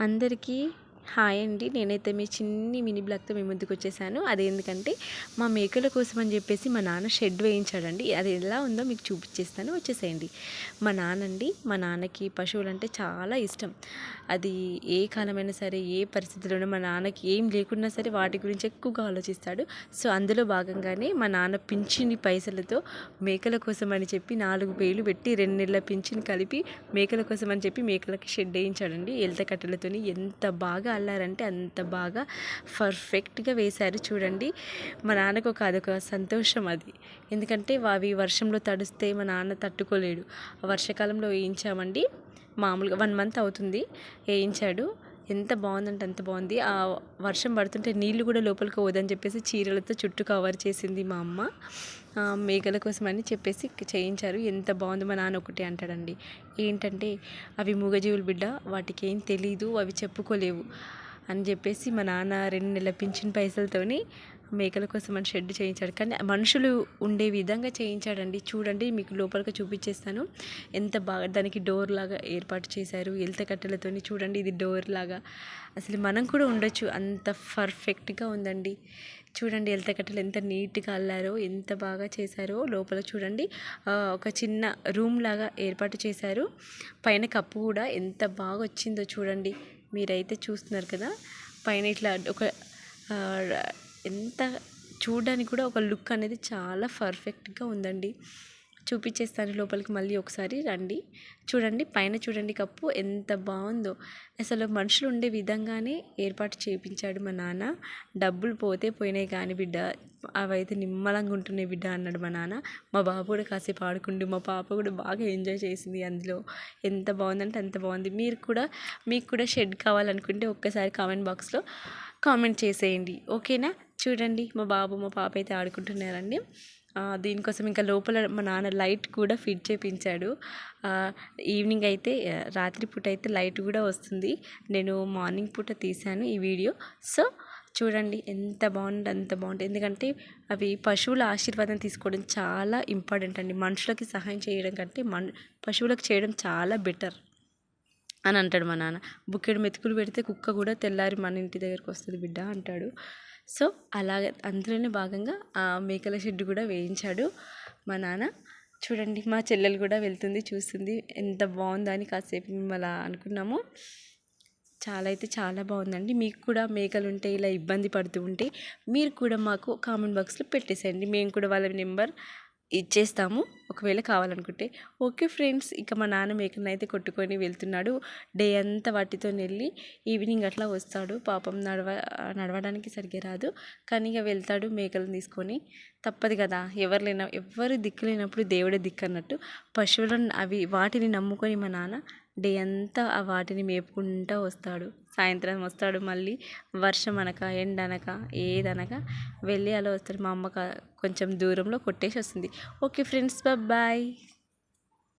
అందరికీ హాయ్ అండి. నేనైతే మీ చిన్ని మినీ బ్లాగ్తో మీ ముందుకు వచ్చేసాను. అదేందుకంటే మా మేకల కోసం అని చెప్పేసి మా నాన్న షెడ్ వేయించాడండి. అది ఎలా ఉందో మీకు చూపించేస్తాను, వచ్చేసేయండి. మా నాన్నకి పశువులంటే చాలా ఇష్టం. అది ఏ కాలమైనా సరే, ఏ పరిస్థితుల్లోనూ మా నాన్నకి ఏం లేకున్నా సరే వాటి గురించి ఎక్కువగా ఆలోచిస్తాడు. సో అందులో భాగంగానే మా నాన్న పింఛని పైసలతో మేకల కోసం అని చెప్పి 4,000 పెట్టి 2 నెలల పింఛన్ కలిపి మేకల కోసం అని చెప్పి మేకలకి షెడ్ వేయించాడండి. ఎలత కట్టెలతోని ఎంత బాగా అల్లారంటే అంత బాగా పర్ఫెక్ట్గా వేశారు. చూడండి, మా నాన్నకు అదొక సంతోషం అది. ఎందుకంటే అవి వర్షంలో తడిస్తే మా నాన్న తట్టుకోలేడు. వర్షాకాలంలో వేయించామండి. మామూలుగా 1 మంత్ అవుతుంది వేయించాడు. ఎంత బాగుందంటే అంత బాగుంది. ఆ వర్షం పడుతుంటే నీళ్ళు కూడా లోపలికి పోదని చెప్పేసి చీరలతో చుట్టూ కవర్ చేసింది మా అమ్మ. మేకల కోసం అని చెప్పేసి చేయించారు. ఎంత బాగుంది. మా నాన్న ఒకటే అంటాడండి, ఏంటంటే అవి మూగజీవులు బిడ్డ, వాటికి ఏం తెలీదు, అవి చెప్పుకోలేవు అని చెప్పేసి మా నాన్న 2 నెలల పింఛన్ పైసలతోని మేకల కోసం అని షెడ్ చేయించాడు. కానీ మనుషులు ఉండే విధంగా చేయించాడండి. చూడండి, మీకు లోపలికి చూపించేస్తాను. ఎంత బాగా దానికి డోర్ లాగా ఏర్పాటు చేశారు ఎలత కట్టెలతోని. చూడండి, ఇది డోర్ లాగా. అసలు మనం కూడా ఉండొచ్చు, అంత పర్ఫెక్ట్గా ఉందండి. చూడండి, ఎలత కట్టెలు ఎంత నీట్గా అల్లారో, ఎంత బాగా చేశారో. లోపల చూడండి, ఒక చిన్న రూమ్ లాగా ఏర్పాటు చేశారు. పైన కప్పు కూడా ఎంత బాగా వచ్చిందో చూడండి. మీరైతే చూస్తున్నారు కదా, పైన ఇట్లా ఒక ఎంత చూడడానికి కూడా ఒక లుక్ అనేది చాలా పర్ఫెక్ట్గా ఉందండి. చూపించేస్తాను లోపలికి, మళ్ళీ ఒకసారి రండి. చూడండి, పైన చూడండి కప్పు ఎంత బాగుందో. అసలు మనుషులు ఉండే విధంగానే ఏర్పాటు చేయించాడు మా నాన్న. డబ్బులు పోతే పోయినాయి కానీ బిడ్డ, అవైతే నిమ్మలంగా ఉంటున్నాయి బిడ్డ అన్నాడు మా నాన్న. మా బాబు కూడా కాసేపు ఆడుకుంటూ, మా పాప కూడా బాగా ఎంజాయ్ చేసింది అందులో. ఎంత బాగుందంటే అంత బాగుంది. మీకు కూడా షెడ్ కావాలనుకుంటే ఒక్కసారి కామెంట్ బాక్స్లో కామెంట్ చేసేయండి, ఓకేనా? చూడండి, మా బాబు మా పాప అయితే ఆడుకుంటున్నారండి. దీనికోసం ఇంకా లోపల మా నాన్న లైట్ కూడా ఫిట్ చేయించాడు. ఈవినింగ్ అయితే, రాత్రిపూట అయితే లైట్ కూడా వస్తుంది. నేను మార్నింగ్ పూట తీశాను ఈ వీడియో. సో చూడండి, ఎంత బాగుంది అంత బాగుంటుంది. ఎందుకంటే అవి పశువుల ఆశీర్వాదం తీసుకోవడం చాలా ఇంపార్టెంట్ అండి. మనుషులకి సహాయం చేయడం కంటే పశువులకు చేయడం చాలా బెటర్ అని అంటాడు మా నాన్న. బుక్కెడు మెతుకులు పెడితే కుక్క కూడా తెల్లారి మన ఇంటి దగ్గరకు వస్తుంది బిడ్డ అంటాడు. సో అలాగే అందులోనే భాగంగా ఆ మేకల షెడ్ కూడా వేయించాడు మా నాన్న. చూడండి, మా చెల్లెలు కూడా వెళ్తుంది, చూస్తుంది ఎంత బాగుందా అని. కాసేపు మేము అలా అనుకున్నాము. చాలా అయితే చాలా బాగుందండి. మీకు కూడా మేకలు ఉంటే, ఇలా ఇబ్బంది పడుతూ ఉంటే మీరు కూడా మాకు కామెంట్ బాక్స్లో పెట్టేసేయండి. మేము కూడా వాళ్ళ నెంబర్ ఇచ్చేస్తాము ఒకవేళ కావాలనుకుంటే. ఓకే ఫ్రెండ్స్, ఇక మా నాన్న మేకలను అయితే కొట్టుకొని వెళ్తున్నాడు. డే అంతా వాటితో వెళ్ళి ఈవినింగ్ అట్లా వస్తాడు. పాపం నడవడానికి సరిగ్గా రాదు, కానీ ఇక వెళ్తాడు మేకలను తీసుకొని. తప్పదు కదా, ఎవరు దిక్కు లేనప్పుడు దేవుడే దిక్కు అన్నట్టు. పశువులను వాటిని నమ్ముకొని మా నాన్న డే అంతా వాటిని మేపుకుంటూ వస్తాడు. సాయంత్రం వస్తాడు మళ్ళీ. వర్షం అనక ఎండ అనక ఏదనక వెళ్ళి అలా వస్తాడు. మా అమ్మ కొంచెం దూరంలో కొట్టేసి వస్తుంది. Okay friends, bye.